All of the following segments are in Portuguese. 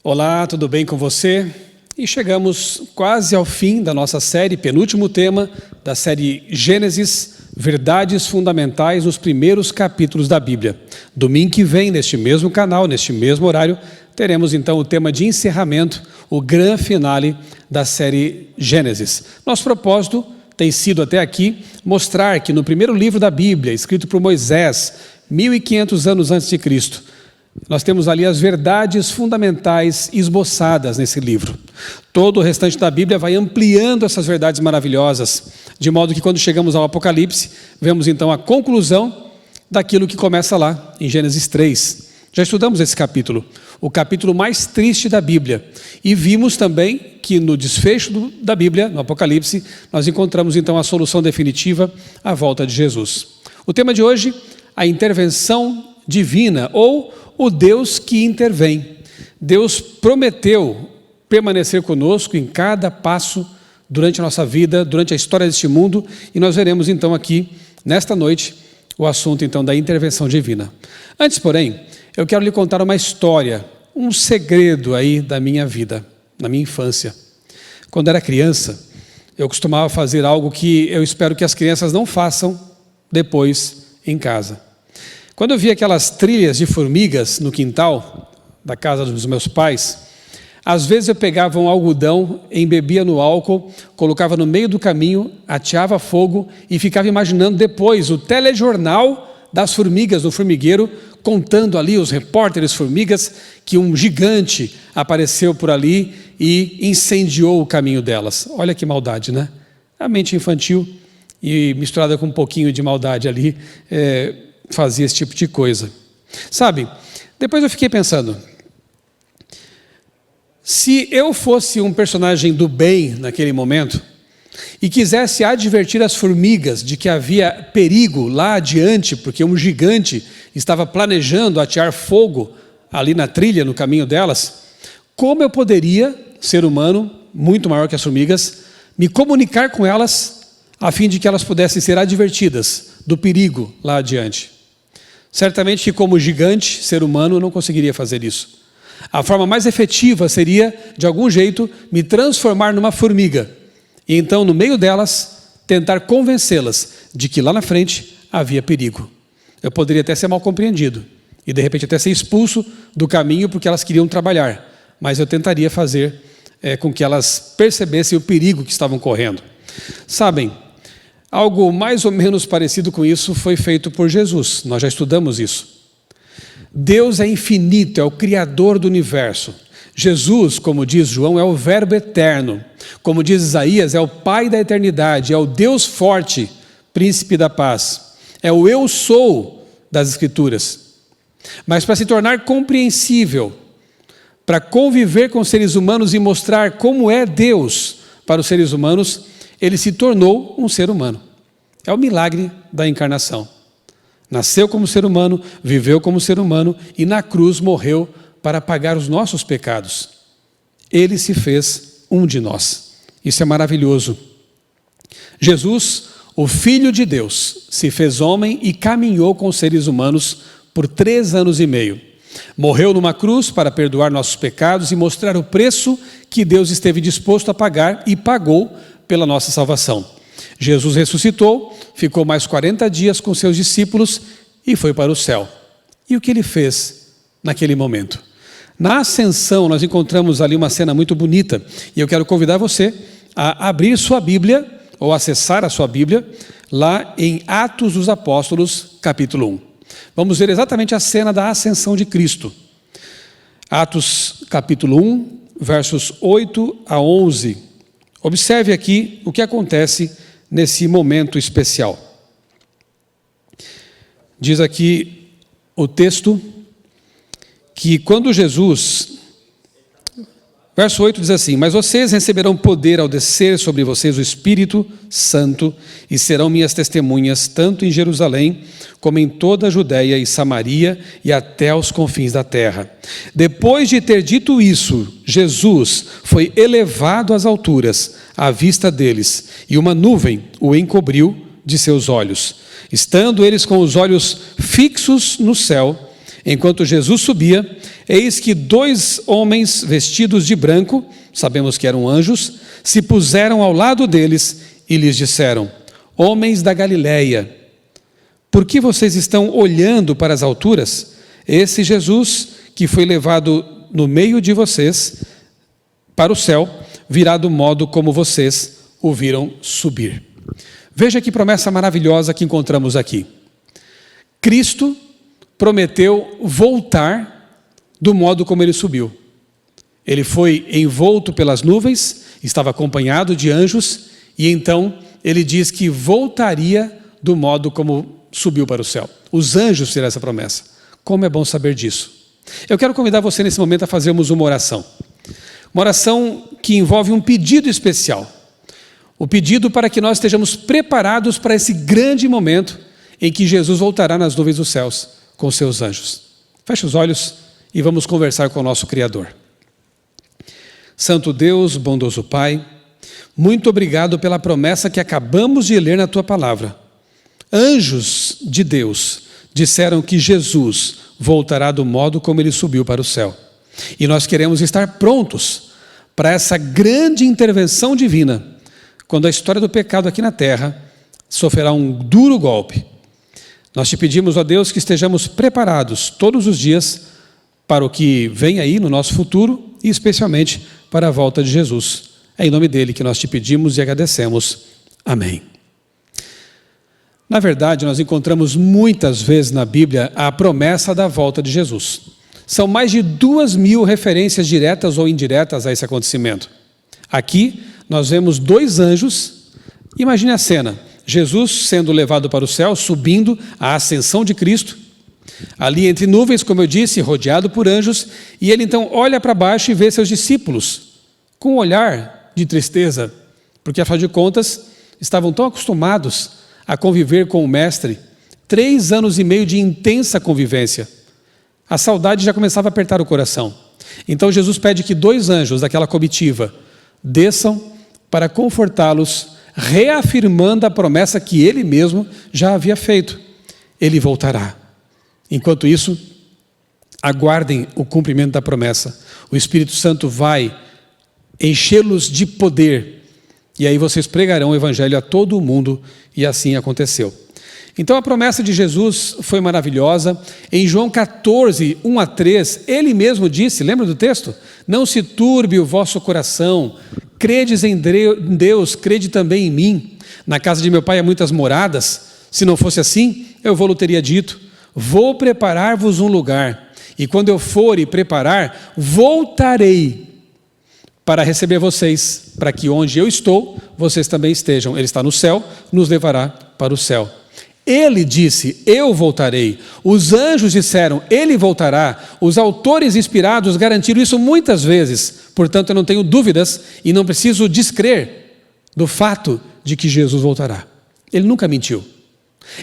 Olá, tudo bem com você? E chegamos quase ao fim da nossa série, penúltimo tema da série Gênesis, Verdades Fundamentais nos primeiros capítulos da Bíblia. Domingo que vem, neste mesmo canal, neste mesmo horário, teremos então o tema de encerramento, o grande finale da série Gênesis. Nosso propósito tem sido até aqui mostrar que no primeiro livro da Bíblia, escrito por Moisés, 1500 anos antes de Cristo, nós temos ali as verdades fundamentais esboçadas nesse livro. Todo o restante da Bíblia vai ampliando essas verdades maravilhosas, de modo que quando chegamos ao Apocalipse, vemos então a conclusão daquilo que começa lá, em Gênesis 3. Já estudamos esse capítulo, o capítulo mais triste da Bíblia. E vimos também que no desfecho da Bíblia, no Apocalipse, nós encontramos então a solução definitiva, a volta de Jesus. O tema de hoje, a intervenção divina, ou o Deus que intervém. Deus prometeu permanecer conosco em cada passo durante a nossa vida, durante a história deste mundo, e nós veremos então aqui, nesta noite, o assunto então da intervenção divina. Antes, porém, eu quero lhe contar uma história, um segredo aí da minha vida, na minha infância. Quando era criança, eu costumava fazer algo que eu espero que as crianças não façam depois em casa. Quando eu via aquelas trilhas de formigas no quintal da casa dos meus pais, às vezes eu pegava um algodão, embebia no álcool, colocava no meio do caminho, ateava fogo e ficava imaginando depois o telejornal das formigas no formigueiro, contando ali os repórteres formigas que um gigante apareceu por ali e incendiou o caminho delas. Olha que maldade, né? A mente infantil e misturada com um pouquinho de maldade ali, fazia esse tipo de coisa. Sabe, depois eu fiquei pensando, se eu fosse um personagem do bem naquele momento e quisesse advertir as formigas de que havia perigo lá adiante, porque um gigante estava planejando atear fogo ali na trilha, no caminho delas, como eu poderia, ser humano, muito maior que as formigas, me comunicar com elas a fim de que elas pudessem ser advertidas do perigo lá adiante? Certamente que como gigante, ser humano, eu não conseguiria fazer isso. A forma mais efetiva seria, de algum jeito, me transformar numa formiga. E então, no meio delas, tentar convencê-las de que lá na frente havia perigo. Eu poderia até ser mal compreendido. E de repente até ser expulso do caminho porque elas queriam trabalhar. Mas eu tentaria fazer com que elas percebessem o perigo que estavam correndo. Sabem, algo mais ou menos parecido com isso foi feito por Jesus. Nós já estudamos isso. Deus é infinito, é o Criador do universo. Jesus, como diz João, é o Verbo eterno. Como diz Isaías, é o Pai da eternidade, é o Deus forte, Príncipe da paz. É o Eu Sou das Escrituras. Mas para se tornar compreensível, para conviver com os seres humanos e mostrar como é Deus para os seres humanos, ele se tornou um ser humano. É o milagre da encarnação. Nasceu como ser humano, viveu como ser humano e na cruz morreu para pagar os nossos pecados. Ele se fez um de nós. Isso é maravilhoso. Jesus, o Filho de Deus, se fez homem e caminhou com os seres humanos por 3 anos e meio. Morreu numa cruz para perdoar nossos pecados e mostrar o preço que Deus esteve disposto a pagar e pagou pela nossa salvação. Jesus ressuscitou, ficou mais 40 dias com seus discípulos e foi para o céu. E o que ele fez naquele momento? Na ascensão, nós encontramos ali uma cena muito bonita, e eu quero convidar você a abrir sua Bíblia, ou acessar a sua Bíblia, lá em Atos dos Apóstolos, capítulo 1. Vamos ver exatamente a cena da ascensão de Cristo. Atos, capítulo 1, versos 8 a 11. Observe aqui o que acontece nesse momento especial. Diz aqui o texto que quando Jesus... Verso 8 diz assim: mas vocês receberão poder ao descer sobre vocês o Espírito Santo e serão minhas testemunhas tanto em Jerusalém como em toda a Judeia e Samaria e até os confins da terra. Depois de ter dito isso, Jesus foi elevado às alturas à vista deles e uma nuvem o encobriu de seus olhos. Estando eles com os olhos fixos no céu, Enquanto Jesus subia, eis que 2 homens vestidos de branco, sabemos que eram anjos, se puseram ao lado deles e lhes disseram: homens da Galileia, por que vocês estão olhando para as alturas? Esse Jesus, que foi levado no meio de vocês para o céu, virá do modo como vocês o viram subir. Veja que promessa maravilhosa que encontramos aqui. Cristo prometeu voltar do modo como ele subiu. Ele foi envolto pelas nuvens, estava acompanhado de anjos, e então ele diz que voltaria do modo como subiu para o céu. Os anjos fizeram essa promessa. Como é bom saber disso. Eu quero convidar você nesse momento a fazermos uma oração. Uma oração que envolve um pedido especial. O pedido para que nós estejamos preparados para esse grande momento em que Jesus voltará nas nuvens dos céus com seus anjos. Feche os olhos e vamos conversar com o nosso Criador. Santo Deus, bondoso Pai, muito obrigado pela promessa que acabamos de ler na Tua palavra. Anjos de Deus disseram que Jesus voltará do modo como Ele subiu para o céu. E nós queremos estar prontos para essa grande intervenção divina, quando a história do pecado aqui na terra sofrerá um duro golpe. Nós te pedimos, ó Deus, que estejamos preparados todos os dias para o que vem aí no nosso futuro e especialmente para a volta de Jesus. É em nome dele que nós te pedimos e agradecemos. Amém. Na verdade, nós encontramos muitas vezes na Bíblia a promessa da volta de Jesus. São mais de 2.000 referências diretas ou indiretas a esse acontecimento. Aqui nós vemos 2 anjos. Imagine a cena: Jesus sendo levado para o céu, subindo a ascensão de Cristo, ali entre nuvens, como eu disse, rodeado por anjos, e ele então olha para baixo e vê seus discípulos com um olhar de tristeza, porque afinal de contas estavam tão acostumados a conviver com o Mestre, 3 anos e meio de intensa convivência. A saudade já começava a apertar o coração. Então Jesus pede que 2 anjos daquela comitiva desçam para confortá-los, reafirmando a promessa que ele mesmo já havia feito: ele voltará. Enquanto isso, aguardem o cumprimento da promessa. O Espírito Santo vai enchê-los de poder, e aí vocês pregarão o Evangelho a todo o mundo, e assim aconteceu. Então a promessa de Jesus foi maravilhosa. Em João 14, 1-3, ele mesmo disse, lembra do texto? Não se turbe o vosso coração, credes em Deus, crede também em mim. Na casa de meu pai há muitas moradas, se não fosse assim, eu vou-lhe teria dito, vou preparar-vos um lugar, e quando eu for e preparar, voltarei para receber vocês, para que onde eu estou, vocês também estejam. Ele está no céu, nos levará para o céu. Ele disse, eu voltarei. Os anjos disseram, ele voltará. Os autores inspirados garantiram isso muitas vezes. Portanto, eu não tenho dúvidas e não preciso descrer do fato de que Jesus voltará. Ele nunca mentiu.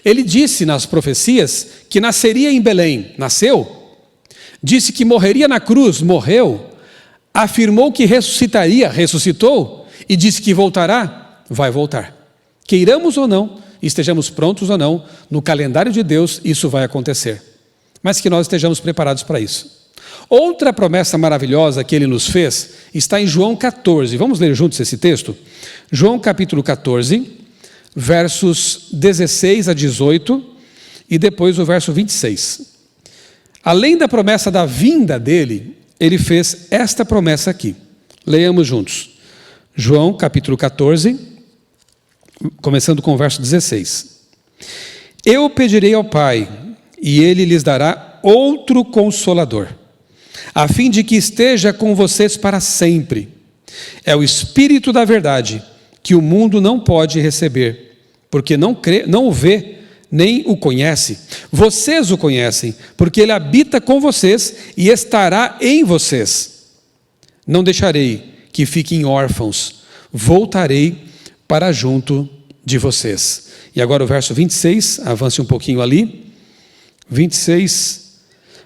Ele disse nas profecias que nasceria em Belém, nasceu. Disse que morreria na cruz, morreu. Afirmou que ressuscitaria, ressuscitou. E disse que voltará, vai voltar. Queiramos ou não, estejamos prontos ou não, no calendário de Deus isso vai acontecer. Mas que nós estejamos preparados para isso. Outra promessa maravilhosa que ele nos fez está em João 14. Vamos ler juntos esse texto? João capítulo 14, versos 16-18 e depois o verso 26. Além da promessa da vinda dele, ele fez esta promessa aqui. Leiamos juntos. João capítulo 14, começando com o verso 16. Eu pedirei ao Pai, e Ele lhes dará outro Consolador, a fim de que esteja com vocês para sempre. É o Espírito da verdade, que o mundo não pode receber, porque não o vê, nem o conhece. Vocês o conhecem, porque Ele habita com vocês e estará em vocês. Não deixarei que fiquem órfãos, voltarei para junto de vocês. E agora o verso 26, avance um pouquinho ali. 26.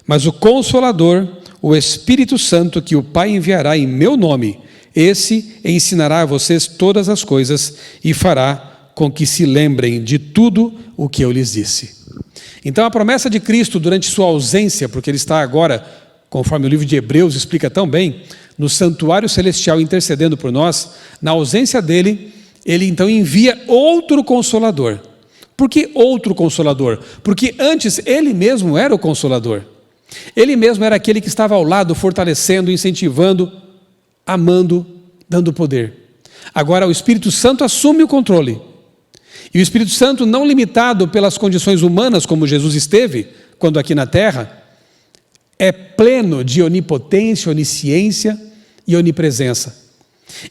Mas o Consolador, o Espírito Santo, que o Pai enviará em meu nome, esse ensinará a vocês todas as coisas e fará com que se lembrem de tudo o que eu lhes disse. Então a promessa de Cristo durante sua ausência, porque ele está agora, conforme o livro de Hebreus explica tão bem, no santuário celestial intercedendo por nós, na ausência dele, ele então envia outro Consolador. Por que outro Consolador? Porque antes ele mesmo era o Consolador. Ele mesmo era aquele que estava ao lado, fortalecendo, incentivando, amando, dando poder. Agora o Espírito Santo assume o controle. E o Espírito Santo, não limitado pelas condições humanas, como Jesus esteve, quando aqui na terra, é pleno de onipotência, onisciência e onipresença.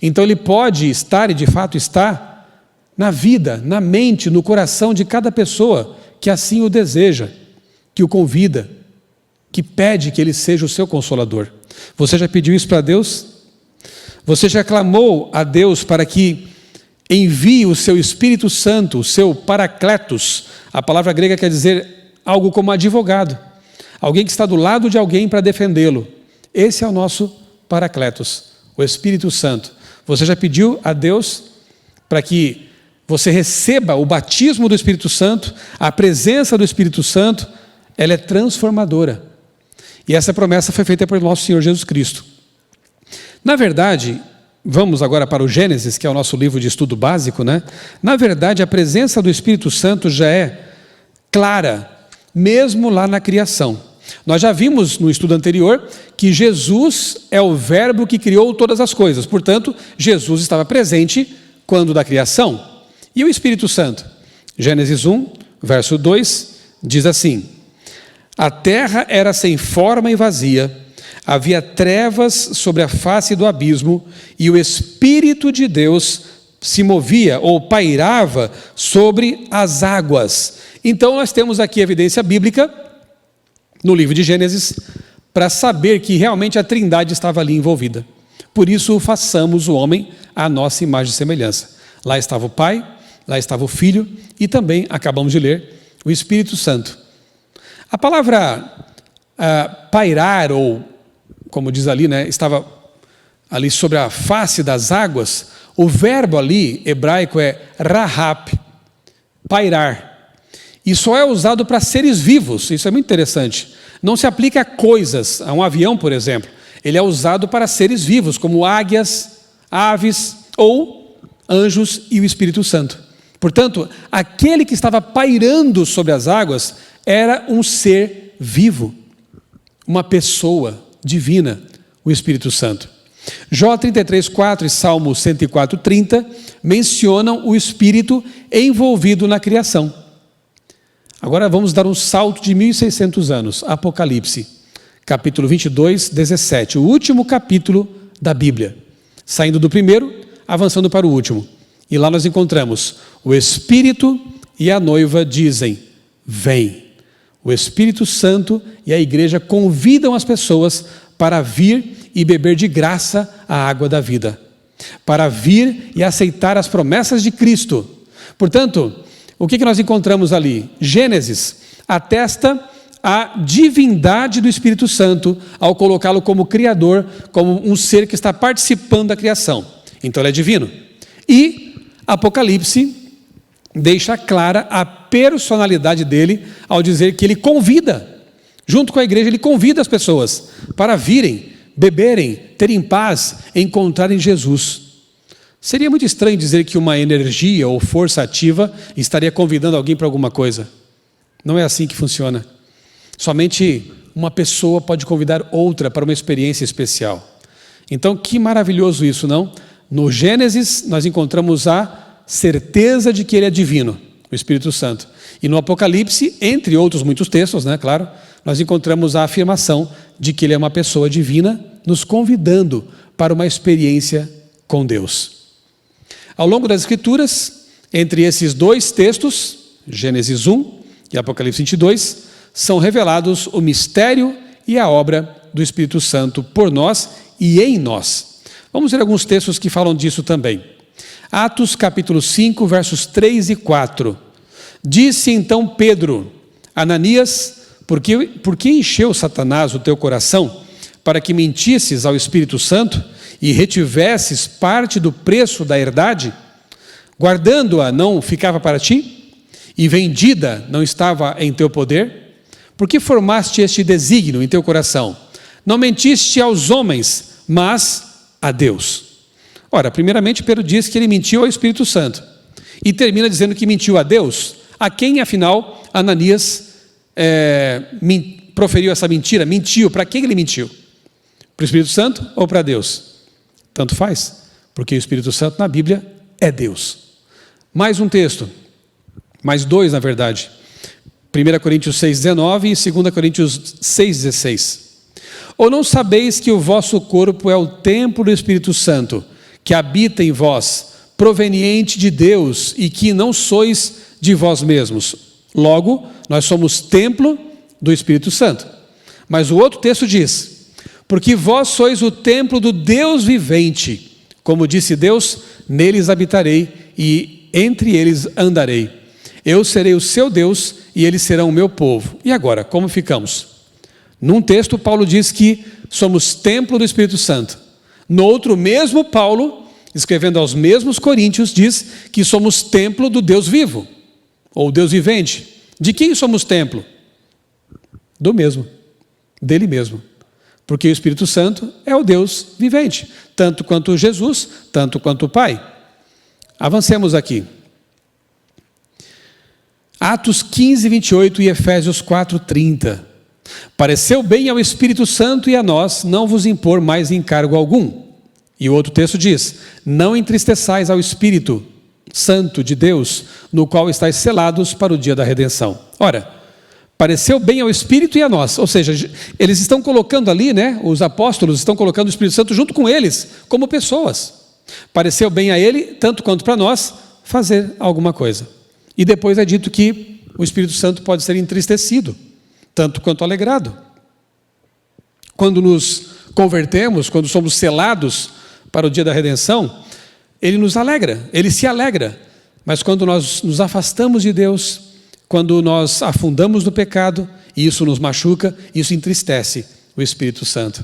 Então ele pode estar, e de fato está, na vida, na mente, no coração de cada pessoa que assim o deseja, que o convida, que pede que ele seja o seu Consolador. Você já pediu isso para Deus? Você já clamou a Deus para que envie o seu Espírito Santo, o seu Paracletos? A palavra grega quer dizer algo como advogado. Alguém que está do lado de alguém para defendê-lo. Esse é o nosso Paracletos, o Espírito Santo. Você já pediu a Deus para que você receba o batismo do Espírito Santo? A presença do Espírito Santo, ela é transformadora. E essa promessa foi feita pelo nosso Senhor Jesus Cristo. Na verdade, vamos agora para o Gênesis, que é o nosso livro de estudo básico, né? Na verdade, a presença do Espírito Santo já é clara, mesmo lá na criação. Nós já vimos no estudo anterior que Jesus é o verbo que criou todas as coisas. Portanto, Jesus estava presente quando da criação. E o Espírito Santo? Gênesis 1, verso 2, diz assim: a terra era sem forma e vazia, havia trevas sobre a face do abismo, e o Espírito de Deus se movia ou pairava sobre as águas. Então nós temos aqui evidência bíblica, no livro de Gênesis, para saber que realmente a Trindade estava ali envolvida. Por isso façamos o homem à nossa imagem e semelhança. Lá estava o Pai, lá estava o Filho e também, acabamos de ler, o Espírito Santo. A palavra pairar, ou como diz ali, né, estava ali sobre a face das águas, o verbo ali, hebraico, é rahap, pairar. E só é usado para seres vivos, isso é muito interessante. Não se aplica a coisas, a um avião, por exemplo. Ele é usado para seres vivos, como águias, aves ou anjos e o Espírito Santo. Portanto, aquele que estava pairando sobre as águas era um ser vivo, uma pessoa divina, o Espírito Santo. Jó 33:4 e Salmo 104:30 mencionam o Espírito envolvido na criação. Agora vamos dar um salto de 1600 anos, Apocalipse, capítulo 22, 17, o último capítulo da Bíblia, saindo do primeiro, avançando para o último. E lá nós encontramos: o Espírito e a noiva dizem, vem. O Espírito Santo e a igreja convidam as pessoas para vir e beber de graça a água da vida, para vir e aceitar as promessas de Cristo. Portanto, o que nós encontramos ali? Gênesis atesta a divindade do Espírito Santo ao colocá-lo como Criador, como um ser que está participando da criação. Então ele é divino. E Apocalipse deixa clara a personalidade dele ao dizer que ele convida, junto com a igreja, ele convida as pessoas para virem, beberem, terem paz, encontrarem Jesus. Seria muito estranho dizer que uma energia ou força ativa estaria convidando alguém para alguma coisa. Não é assim que funciona. Somente uma pessoa pode convidar outra para uma experiência especial. Então, que maravilhoso isso, não? No Gênesis, nós encontramos a certeza de que ele é divino, o Espírito Santo. E no Apocalipse, entre outros muitos textos, né, claro, nós encontramos a afirmação de que ele é uma pessoa divina, nos convidando para uma experiência com Deus. Ao longo das Escrituras, entre esses dois textos, Gênesis 1 e Apocalipse 22, são revelados o mistério e a obra do Espírito Santo por nós e em nós. Vamos ver alguns textos que falam disso também. Atos capítulo 5, versos 3 e 4. Disse então Pedro, Ananias, por que encheu Satanás o teu coração, para que mentisses ao Espírito Santo e retivesses parte do preço da herdade? Guardando-a não ficava para ti? e vendida não estava em teu poder? Por que formaste este desígnio em teu coração? Não mentiste aos homens, mas a Deus. Ora, primeiramente Pedro diz que ele mentiu ao Espírito Santo. E termina dizendo que mentiu a Deus. A quem, afinal, Ananias proferiu essa mentira? Mentiu. Para quem ele mentiu? Para o Espírito Santo ou para Deus? Tanto faz, porque o Espírito Santo na Bíblia é Deus. Mais um texto. Mais dois, na verdade. 1 Coríntios 6,19 e 2 Coríntios 6,16. Ou não sabeis que o vosso corpo é o templo do Espírito Santo, que habita em vós, proveniente de Deus, e que não sois de vós mesmos? Logo, nós somos templo do Espírito Santo. Mas o outro texto diz: porque vós sois o templo do Deus vivente. Como disse Deus, neles habitarei e entre eles andarei. Eu serei o seu Deus e eles serão o meu povo. E agora, como ficamos? Num texto, Paulo diz que somos templo do Espírito Santo. No outro, mesmo Paulo, escrevendo aos mesmos coríntios, diz que somos templo do Deus vivo, ou Deus vivente. De quem somos templo? Do mesmo, dele mesmo. Porque o Espírito Santo é o Deus vivente, tanto quanto Jesus, tanto quanto o Pai. Avancemos aqui. Atos 15, 28 e Efésios 4, 30. Pareceu bem ao Espírito Santo e a nós não vos impor mais encargo algum. E o outro texto diz: não entristeçais ao Espírito Santo de Deus, no qual estáis selados para o dia da redenção. Ora, pareceu bem ao Espírito e a nós, ou seja, eles estão colocando ali, os apóstolos estão colocando o Espírito Santo junto com eles, como pessoas. Pareceu bem a ele, tanto quanto para nós, fazer alguma coisa. E depois é dito que o Espírito Santo pode ser entristecido, tanto quanto alegrado. Quando nos convertemos, quando somos selados para o dia da redenção, ele nos alegra, ele se alegra. Mas quando nós nos afastamos de Deus, quando nós afundamos no pecado, e isso nos machuca, isso entristece o Espírito Santo.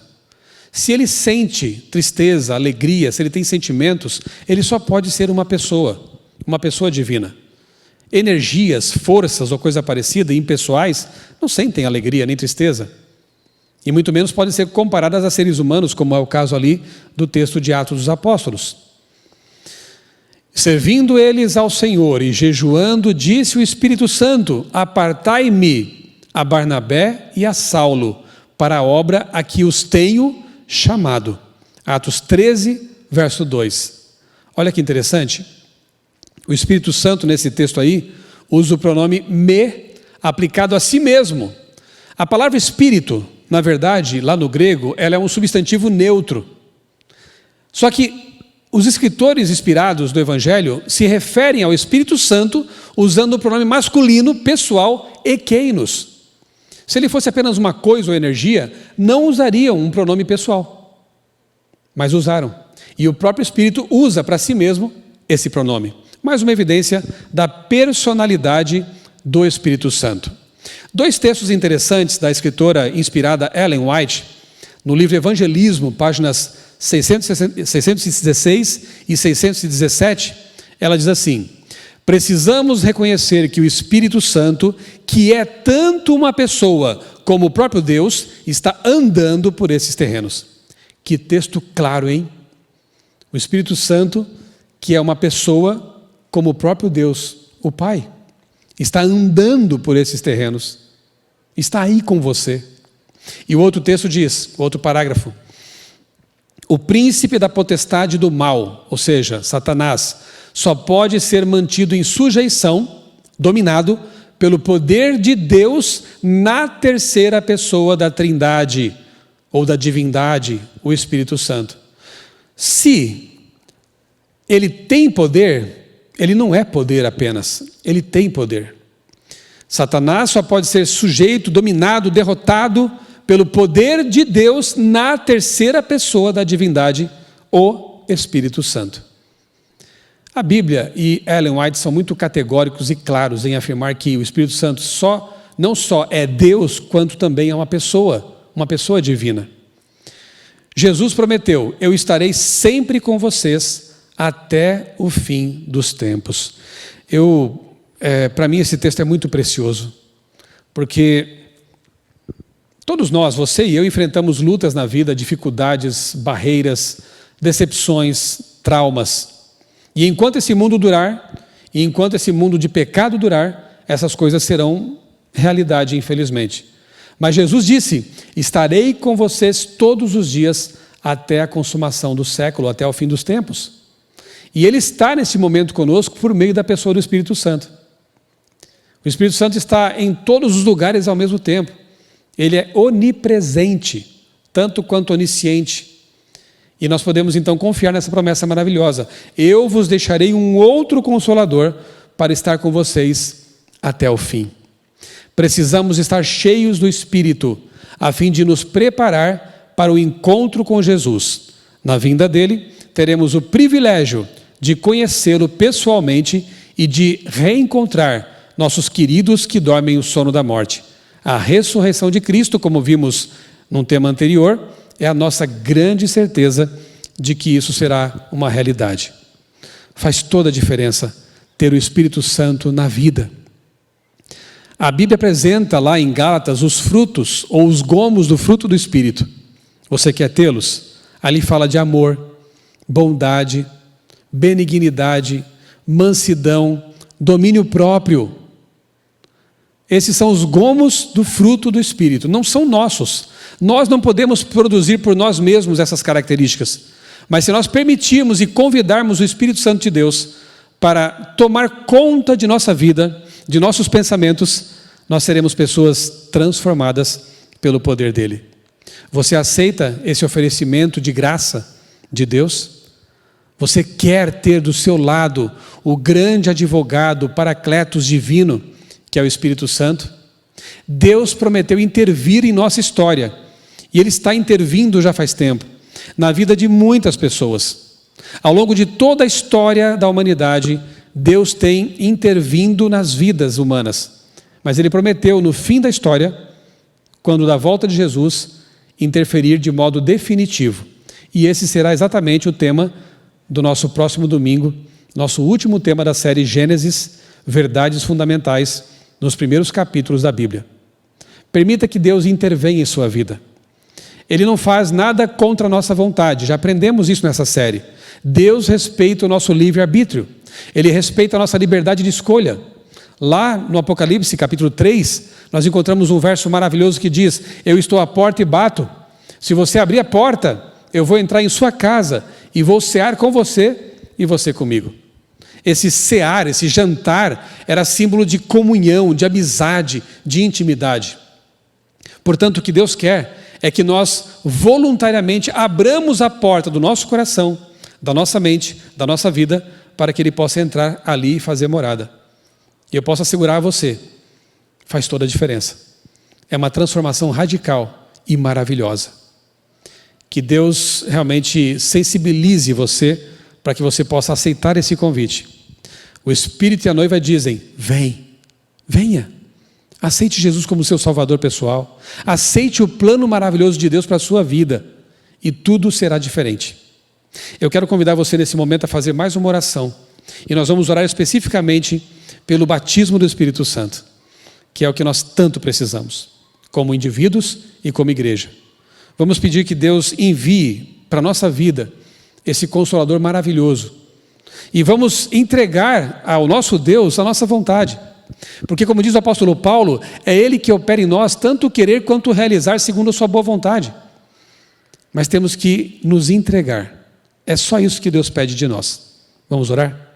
Se ele sente tristeza, alegria, se ele tem sentimentos, ele só pode ser uma pessoa divina. Energias, forças ou coisa parecida, impessoais, não sentem alegria nem tristeza. E muito menos podem ser comparadas a seres humanos, como é o caso ali do texto de Atos dos Apóstolos. Servindo eles ao Senhor e jejuando, disse o Espírito Santo: apartai-me a Barnabé e a Saulo para a obra a que os tenho chamado. Atos 13, verso 2. Olha que interessante. O Espírito Santo, nesse texto aí, usa o pronome me, aplicado a si mesmo. A palavra Espírito, na verdade, lá no grego, ela é um substantivo neutro. Só que os escritores inspirados do Evangelho se referem ao Espírito Santo usando o pronome masculino, pessoal, ekeinos. Se ele fosse apenas uma coisa ou energia, não usariam um pronome pessoal. Mas usaram. E o próprio Espírito usa para si mesmo esse pronome. Mais uma evidência da personalidade do Espírito Santo. Dois textos interessantes da escritora inspirada Ellen White, no livro Evangelismo, páginas 616 e 617, ela diz assim: precisamos reconhecer que o Espírito Santo, que é tanto uma pessoa como o próprio Deus, está andando por esses terrenos. Que texto claro, hein? O Espírito Santo, que é uma pessoa como o próprio Deus, o Pai, está andando por esses terrenos, está aí com você. E o outro texto diz, outro parágrafo: o príncipe da potestade do mal, ou seja, Satanás, só pode ser mantido em sujeição, dominado pelo poder de Deus na terceira pessoa da Trindade, ou da divindade, o Espírito Santo. Se ele tem poder, ele não é poder apenas, ele tem poder. Satanás só pode ser sujeito, dominado, derrotado pelo poder de Deus na terceira pessoa da divindade, o Espírito Santo. A Bíblia e Ellen White são muito categóricos e claros em afirmar que o Espírito Santo não só é Deus, quanto também é uma pessoa divina. Jesus prometeu: eu estarei sempre com vocês até o fim dos tempos. Eu Para mim esse texto é muito precioso, porque todos nós, você e eu, enfrentamos lutas na vida, dificuldades, barreiras, decepções, traumas. E enquanto esse mundo durar, e enquanto esse mundo de pecado durar, essas coisas serão realidade, infelizmente. Mas Jesus disse: estarei com vocês todos os dias até a consumação do século, até o fim dos tempos. E Ele está nesse momento conosco por meio da pessoa do Espírito Santo. O Espírito Santo está em todos os lugares ao mesmo tempo. Ele é onipresente, tanto quanto onisciente. E nós podemos então confiar nessa promessa maravilhosa: eu vos deixarei um outro Consolador para estar com vocês até o fim. Precisamos estar cheios do Espírito, a fim de nos preparar para o encontro com Jesus. Na vinda dele, teremos o privilégio de conhecê-lo pessoalmente e de reencontrar nossos queridos que dormem o sono da morte. A ressurreição de Cristo, como vimos num tema anterior, é a nossa grande certeza de que isso será uma realidade. Faz toda a diferença ter o Espírito Santo na vida. A Bíblia apresenta lá em Gálatas os frutos ou os gomos do fruto do Espírito. Você quer tê-los? Ali fala de amor, bondade, benignidade, mansidão, domínio próprio. Esses são os gomos do fruto do Espírito, não são nossos. Nós não podemos produzir por nós mesmos essas características. Mas se nós permitirmos e convidarmos o Espírito Santo de Deus para tomar conta de nossa vida, de nossos pensamentos, nós seremos pessoas transformadas pelo poder dele. Você aceita esse oferecimento de graça de Deus? Você quer ter do seu lado o grande advogado, paracletos divino, que é o Espírito Santo? Deus prometeu intervir em nossa história, e Ele está intervindo já faz tempo, na vida de muitas pessoas. Ao longo de toda a história da humanidade, Deus tem intervindo nas vidas humanas. Mas Ele prometeu, no fim da história, quando da volta de Jesus, interferir de modo definitivo. E esse será exatamente o tema do nosso próximo domingo, nosso último tema da série Gênesis, Verdades Fundamentais, nos primeiros capítulos da Bíblia. Permita que Deus intervenha em sua vida. Ele não faz nada contra a nossa vontade, já aprendemos isso nessa série. Deus respeita o nosso livre-arbítrio. Ele respeita a nossa liberdade de escolha. Lá no Apocalipse, capítulo 3, nós encontramos um verso maravilhoso que diz: eu estou à porta e bato. Se você abrir a porta, eu vou entrar em sua casa e vou cear com você e você comigo. Esse cear, esse jantar, era símbolo de comunhão, de amizade, de intimidade. Portanto, o que Deus quer é que nós voluntariamente abramos a porta do nosso coração, da nossa mente, da nossa vida, para que Ele possa entrar ali e fazer morada. E eu posso assegurar a você, faz toda a diferença. É uma transformação radical e maravilhosa. Que Deus realmente sensibilize você para que você possa aceitar esse convite. O Espírito e a noiva dizem: vem, venha. Aceite Jesus como seu Salvador pessoal. Aceite o plano maravilhoso de Deus para a sua vida. E tudo será diferente. Eu quero convidar você nesse momento a fazer mais uma oração. E nós vamos orar especificamente pelo batismo do Espírito Santo, que é o que nós tanto precisamos, como indivíduos e como igreja. Vamos pedir que Deus envie para a nossa vida esse Consolador maravilhoso. E vamos entregar ao nosso Deus a nossa vontade. Porque, como diz o apóstolo Paulo, é Ele que opera em nós tanto o querer quanto o realizar segundo a sua boa vontade. Mas temos que nos entregar. É só isso que Deus pede de nós. Vamos orar?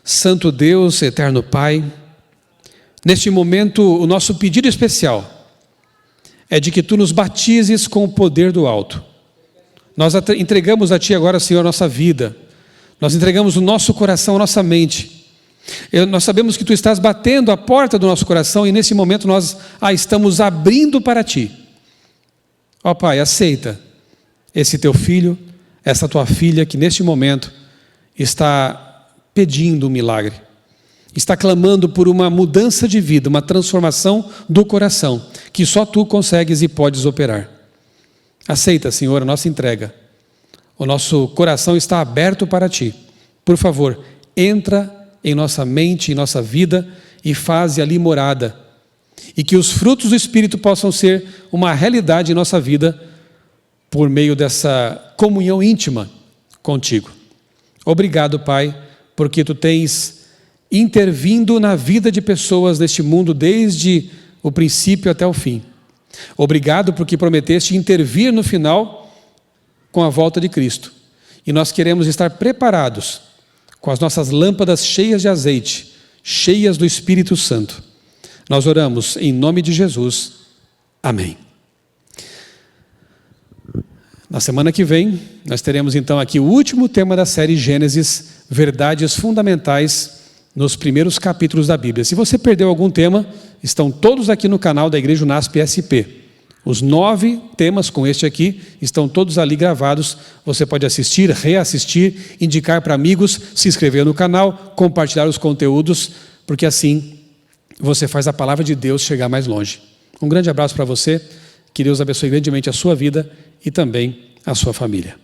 Santo Deus, eterno Pai, neste momento o nosso pedido especial é de que Tu nos batizes com o poder do alto. Nós entregamos a Ti agora, Senhor, a nossa vida. Nós entregamos o nosso coração, a nossa mente. Nós sabemos que Tu estás batendo a porta do nosso coração e nesse momento nós a estamos abrindo para Ti. Ó Pai, aceita esse Teu filho, essa Tua filha que neste momento está pedindo um milagre. Está clamando por uma mudança de vida, uma transformação do coração, que só Tu consegues e podes operar. Aceita, Senhor, a nossa entrega. O nosso coração está aberto para Ti. Por favor, entra em nossa mente, em nossa vida e faze ali morada. E que os frutos do Espírito possam ser uma realidade em nossa vida por meio dessa comunhão íntima contigo. Obrigado, Pai, porque Tu tens intervindo na vida de pessoas deste mundo desde o princípio até o fim. Obrigado porque prometeste intervir no final com a volta de Cristo. E nós queremos estar preparados com as nossas lâmpadas cheias de azeite, cheias do Espírito Santo. Nós oramos em nome de Jesus. Amém. Na semana que vem, nós teremos então aqui o último tema da série Gênesis, verdades fundamentais nos primeiros capítulos da Bíblia. Se você perdeu algum tema, estão todos aqui no canal da Igreja Unasp SP. Os 9 temas com este aqui estão todos ali gravados. Você pode assistir, reassistir, indicar para amigos, se inscrever no canal, compartilhar os conteúdos, porque assim você faz a palavra de Deus chegar mais longe. Um grande abraço para você, que Deus abençoe grandemente a sua vida e também a sua família.